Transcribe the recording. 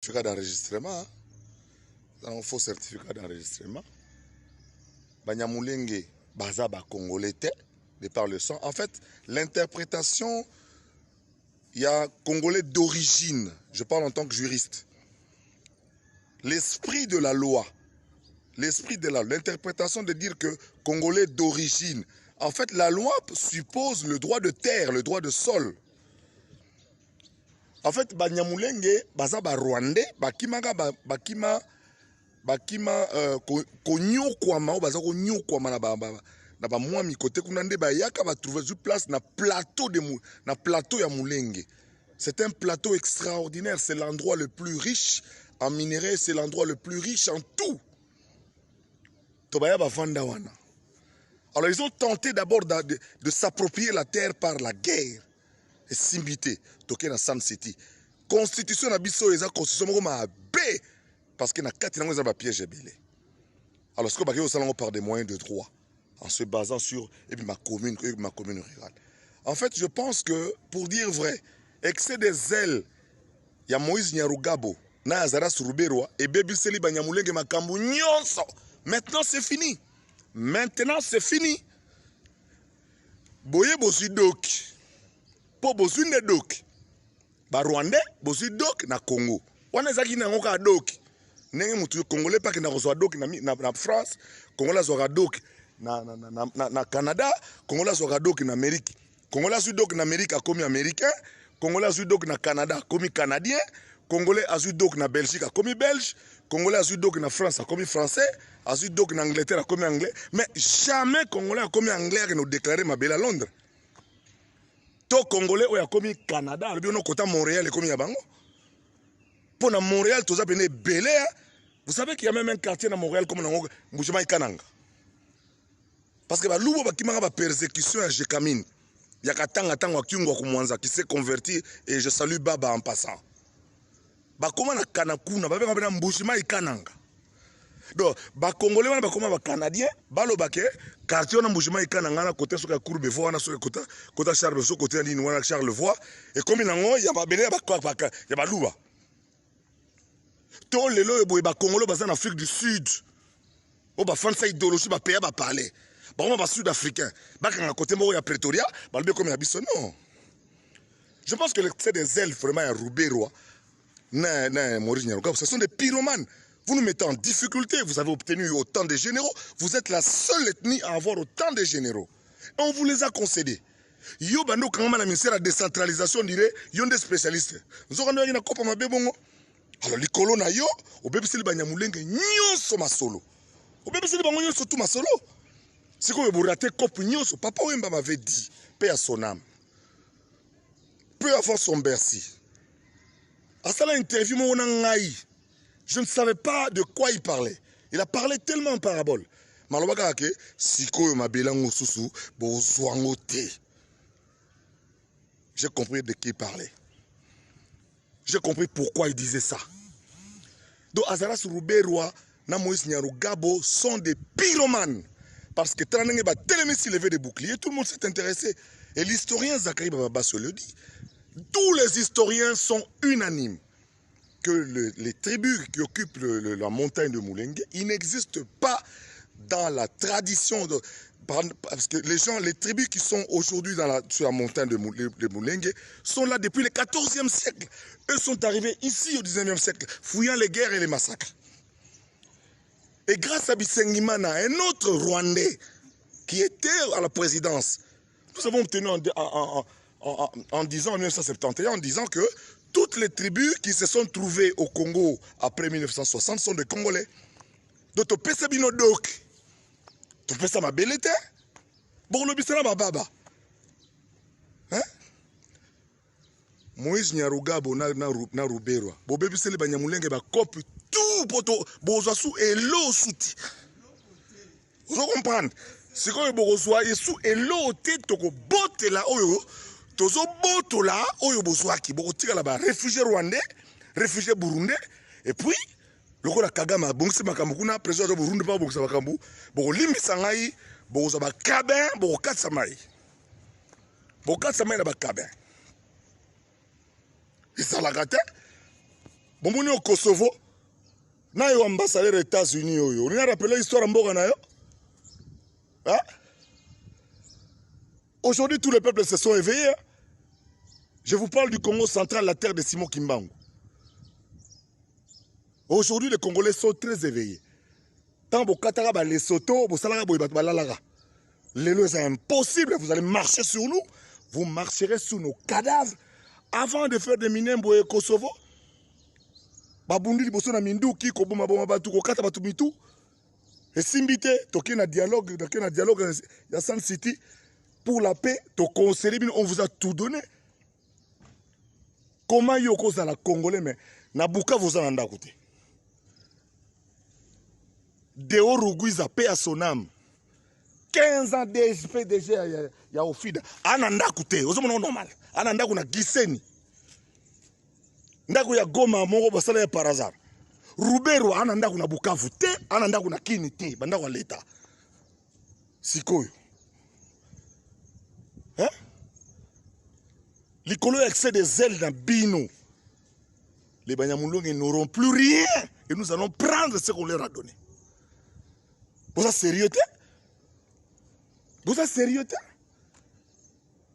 certificat d'enregistrement. Un faux certificat d'enregistrement. Banyamulenge, Bazaba Congolais, de par le sang. En fait, l'interprétation, il y a Congolais d'origine. Je parle en tant que juriste. L'esprit de la loi, l'interprétation de dire que Congolais d'origine. En fait, la loi suppose le droit de terre, le droit de sol. En fait, Banyamulenge, Bazaba Rwandais, Bakima konyokwama o baza konyokwama na ba mwa mi côté kuna nde ba yaka ba trouver sur place na plateau ya Mulenge. C'est un plateau extraordinaire, c'est l'endroit le plus riche en minerais, c'est l'endroit le plus riche en tout. Tobaya ba vanda wana. Alors ils ont tenté d'abord de s'approprier la terre par la guerre. Et simbité, toké na San City. Constitution na biso eza constitution moko mabe. Parce que na kati nango eza ba piège ebele. Alors ce que baki osalango par des moyens de droit en se basant sur ma commune rurale. En fait, je pense que pour dire vrai, excès des ailes ya Moïse Nyarugabo na Azaras Ruberwa et bebiseli Banyamulenge makambu nyonso. Maintenant c'est fini. Maintenant c'est fini. Boye bosu dok. Po bosu ne dok. Ba Rwandais bosu dok na Congo. Wana zaki na ngoka dok. Nenge mutu Congolais pas que na reçoit doc na France, Congolais soit doc na Canada, Congolais soit doc na Amérique. Congolais soit doc na Amérique a comme américain, Congolais soit doc na Canada comme canadien, Congolais soit doc na Belgique a comme belge, Congolais soit doc na France a comme français, soit doc na Angleterre a comme anglais, mais jamais Congolais a comme anglais qui nous déclarer ma belle à Londres. To Congolais a comme Canada, le bien côté Montréal et comme yabango. Pour Montréal, tout ça est belé. Vous savez qu'il y a même un quartier dans Montréal comme dans Mouchima Ikananga. Parce que l'oubo bakimanga ba persécution à Jekamine. Il y a katanga tango kiungwa kumwanza qui s'est converti et je salue Baba en passant. Bakoma na kanakuna ba benga na Mouchima Ikananga. Donc ba congolais wana bakoma ba canadien balo bake quartier na Mouchima Ikananga na côté soka Courbevoie na soka côté Charles so côté ni wana Charlevoix et comme nango il y a ba belé ba il y a ba louba. Tous les lois ba Congolais basés en Afrique du Sud. On va faire ça idéologie ba pays ba parler. Ba on va sud-africain. Ba quand à côté mo ya Pretoria, ba le comme abisso non. Je pense que c'est des elfes vraiment à Ruberwa. Na Maurice Nyarugabo, ce sont des pyromanes. Vous nous mettez en difficulté, vous avez obtenu autant de généraux, vous êtes la seule ethnie à avoir autant de généraux. Et on vous les a concédés. Yo bando quand même la ministère de la décentralisation dirait yon des spécialistes. Nous avons une copa mabe bongo. Alors les colons yo, au bébé c'est Banyamulenge nyonso masolo. Au bébé c'est bango nyonso tout masolo. C'est comme vous ratez cop nyonso. Papa Wemba m'avait dit, paix à son âme. Peu avant son Bercy. À ça l'interview mon ngai. Je ne savais pas de quoi il parlait. Il a parlé tellement en parabole. Malobaka ke siko mabelango susu bo zwangote. J'ai compris de qui il parlait. J'ai compris pourquoi il disait ça. Donc Azaras Ruberwa, na Moïse Nyarugabo sont des pyromanes. Parce que Tranenge va tellement s'élever des boucliers, tout le monde s'est intéressé. Et l'historien Zachary Baba se le dit. Tous les historiens sont unanimes que les tribus qui occupent la montagne de Mulenge, ils n'existent pas dans la tradition de... Parce que les tribus qui sont aujourd'hui sur la montagne de Mulenge sont là depuis le 14e siècle. Eux sont arrivés ici au 19e siècle, fouillant les guerres et les massacres. Et grâce à Bisengimana, un autre Rwandais qui était à la présidence, nous avons obtenu en disant, en 1971, en disant que toutes les tribus qui se sont trouvées au Congo après 1960 sont des Congolais. Donc, tu peux savoir Binodok. Tu peux savoir ma bellete. Bon, le bisana baba. Hein? Moïse Nyarugabo na Ruberwa. Bo bébé c'est le Banyamulenge ba copie tout poto bozasu et l'eau souti. Vous comprenez? C'est quand bozwa et sous et l'eau tête toko botte là oyo. Tozo boto là oyo bozwaki bo tika là ba réfugiés rwandais, réfugiés burundais et puis le ko la Kagame bongsi makambu kuna président de Burundi pas bongsa makambu bo limisa ngai bo za ba kabin bo katsa mai. Bo katsa mai na ba kabin. Et ça la gâté. Bomoni au Kosovo, na yo ambassadeur des États-Unis oyo. On a rappelé l'histoire mboka na yo. Hein? Aujourd'hui, tous les peuples se sont éveillés. Je vous parle du Congo central, la terre de Simon Kimbangu. Aujourd'hui, les Congolais sont très éveillés. Tant que vous les Soto, vous c'est impossible. Vous allez marcher sur nous. Vous marcherez sur nos cadavres. Avant de faire des minembres au Kosovo, babundi liboso na minduki ko boma boma batu ko kata batu mitu. Et simbite toke na dialogue ya Sun City pour la paix, to conseiller on vous a tout donné. Comment yo ko za la Congolais mais na buka vous en anda côté. Deo Rugwiza paix à son âme. 15 ans de PDG ya Ofida. Ananda côté, ozomona normal. Ananda kuna giseni. Ndako ya Goma moko basala ya par hasard. Rubero ana ndako na Bukavu te, ana ndako na Kini te, bandako ya leta. Sikoyo. Hein? Likolo excès des ailes dans Bino. Les Banyamulongs n'auront plus rien et nous allons prendre ce qu'on leur a donné. Vous êtes sérieux? Vous êtes sérieux?